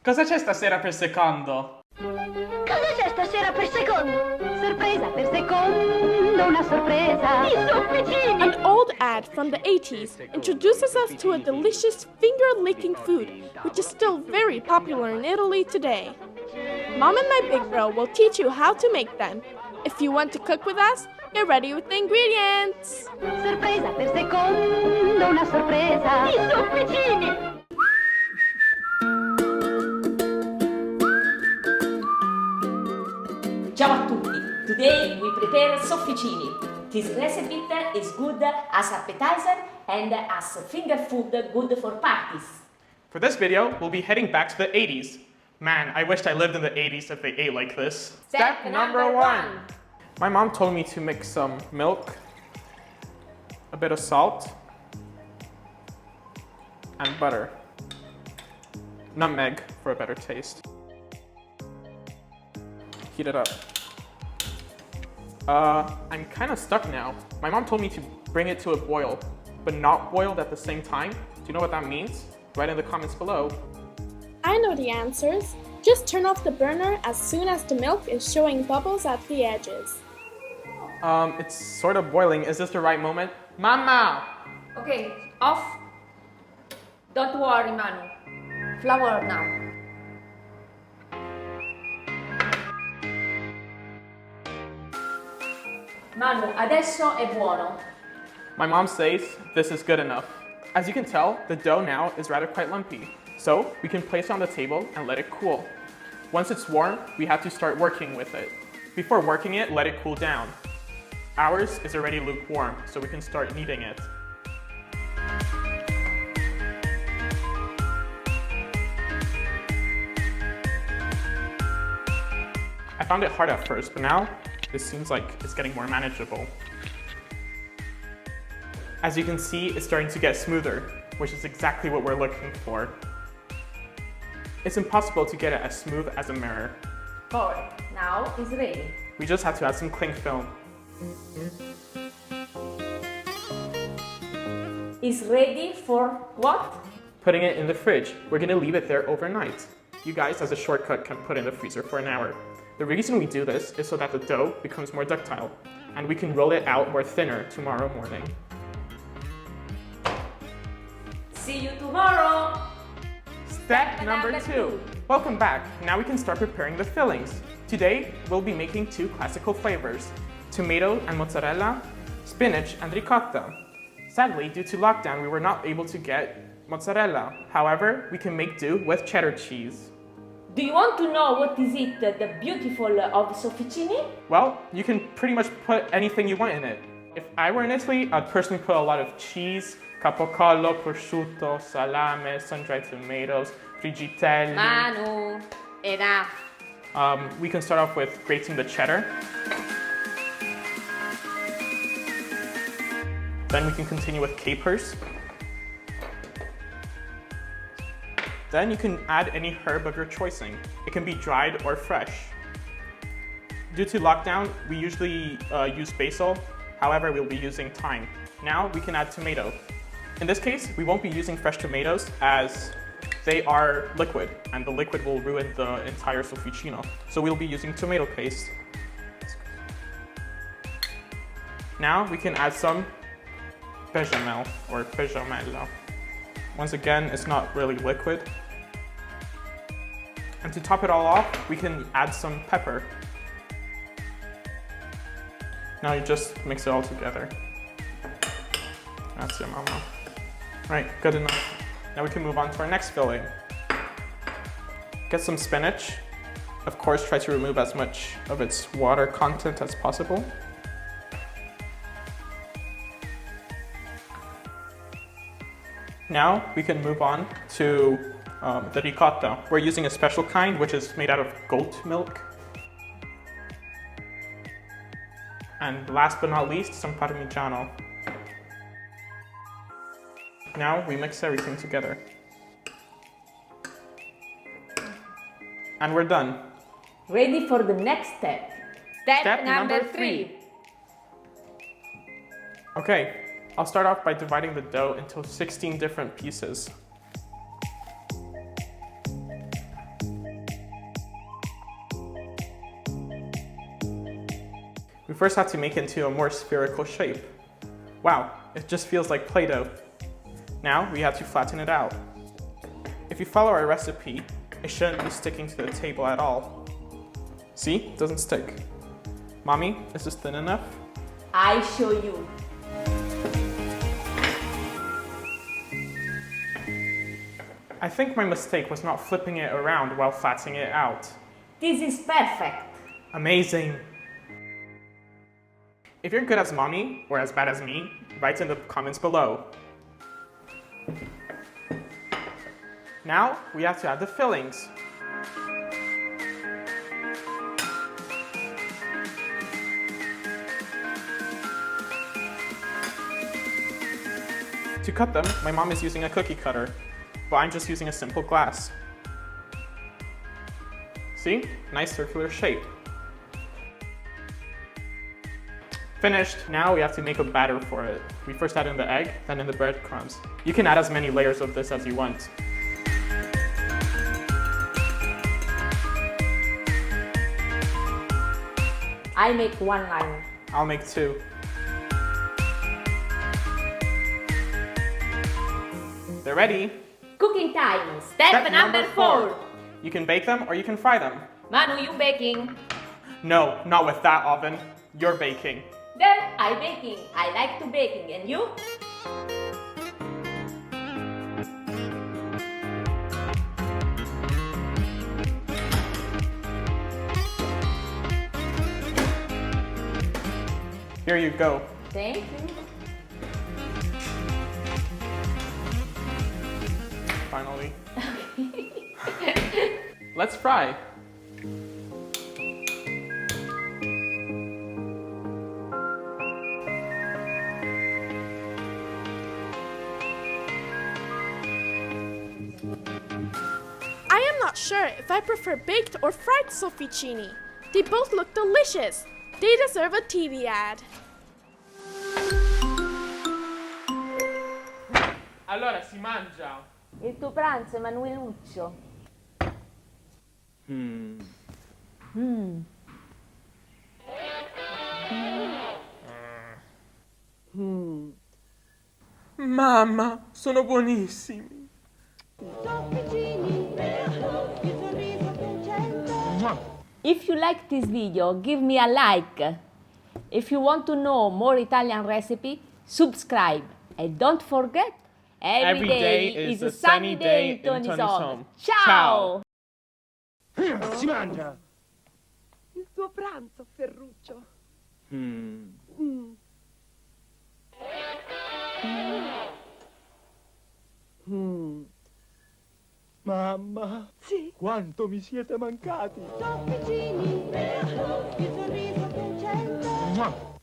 Cosa c'è stasera per secondo? Cosa c'è stasera per secondo? Sorpresa per secondo, una sorpresa. I sofficini! An old ad from the 80s introduces us to a delicious finger-licking food, which is still very popular in Italy today. Mom and my big bro will teach you how to make them. If you want to cook with us, get ready with the ingredients. Sorpresa per secondo, una sorpresa. I sofficini! Ciao a tutti! Today we prepare sofficini. This recipe is good as appetizer and as finger food good for parties. For this video, we'll be heading back to the 80s. Man, I wished I lived in the 80s if they ate like this. Step number one. My mom told me to mix some milk, a bit of salt, and butter. Nutmeg for a better taste. Heat it up. I'm kind of stuck now. My mom told me to bring it to a boil, but not boiled at the same time. Do you know what that means? Write in the comments below. I know the answers. Just turn off the burner as soon as the milk is showing bubbles at the edges. It's sort of boiling. Is this the right moment? Mama! Okay, off. Don't worry, Manu. Flour now. Manu, adesso è buono. My mom says this is good enough. As you can tell, the dough now is rather quite lumpy. So we can place it on the table and let it cool. Once it's warm, we have to start working with it. Before working it, let it cool down. Ours is already lukewarm, so we can start kneading it. I found it hard at first, but now this seems like it's getting more manageable. As you can see, it's starting to get smoother, which is exactly what we're looking for. It's impossible to get it as smooth as a mirror. Correct. Now it's ready. We just have to add some cling film. It's ready for what? Putting it in the fridge. We're gonna leave it there overnight. You guys, as a shortcut, can put it in the freezer for an hour. The reason we do this is so that the dough becomes more ductile, and we can roll it out more thinner tomorrow morning. See you tomorrow! Step number 2. Welcome back. Now we can start preparing the fillings. Today, we'll be making 2 classical flavors, tomato and mozzarella, spinach and ricotta. Sadly, due to lockdown, we were not able to get mozzarella. However, we can make do with cheddar cheese. Do you want to know what is it, the beautiful of sofficini? Well, you can pretty much put anything you want in it. If I were in Italy, I'd personally put a lot of cheese, capocollo, prosciutto, salame, sun-dried tomatoes, friggitelli. Manu, enough. We can start off with grating the cheddar. Then we can continue with capers. Then you can add any herb of your choosing. It can be dried or fresh. Due to lockdown, we usually use basil. However, we'll be using thyme. Now we can add tomato. In this case, we won't be using fresh tomatoes as they are liquid, and the liquid will ruin the entire sofficino. So we'll be using tomato paste. Now we can add some bechamel or bechamel. Once again, it's not really liquid. And to top it all off, we can add some pepper. Now you just mix it all together. That's it, mama. Right, good enough. Now we can move on to our next filling. Get some spinach. Of course, try to remove as much of its water content as possible. Now we can move on to the ricotta. We're using a special kind, which is made out of goat milk. And last but not least, some parmigiano. Now we mix everything together. And we're done. Ready for the next step. Step number 3. Okay, I'll start off by dividing the dough into 16 different pieces. first have to make it into a more spherical shape. Wow, it just feels like Play-Doh. Now we have to flatten it out. If you follow our recipe, it shouldn't be sticking to the table at all. See, it doesn't stick. Mommy, is this thin enough? I show you. I think my mistake was not flipping it around while flattening it out. This is perfect. Amazing! If you're good as Mommy, or as bad as me, write in the comments below. Now, we have to add the fillings. To cut them, my mom is using a cookie cutter, but I'm just using a simple glass. See? Nice circular shape. Finished! Now we have to make a batter for it. We first add in the egg, then in the breadcrumbs. You can add as many layers of this as you want. I make one line. I'll make 2. They're ready! Cooking time. Step number 4. You can bake them or you can fry them. Manu, you baking? No, not with that oven. You're baking. Then I baking. I like to baking. And you? Here you go. Thank you. Finally. Let's fry. I am not sure if I prefer baked or fried sofficini. They both look delicious. They deserve a TV ad. Allora si mangia. Il tuo pranzo, Emanueluccio. Mamma, sono buonissimi. If you like this video, give me a like. If you want to know more Italian recipe, subscribe. And don't forget, every day is a sunny day in Toni's home. Ciao! Si mangia! Il tuo pranzo, Ferruccio. Mamma! Sì. Quanto mi siete mancati! Sofficini, il sorriso che c'è.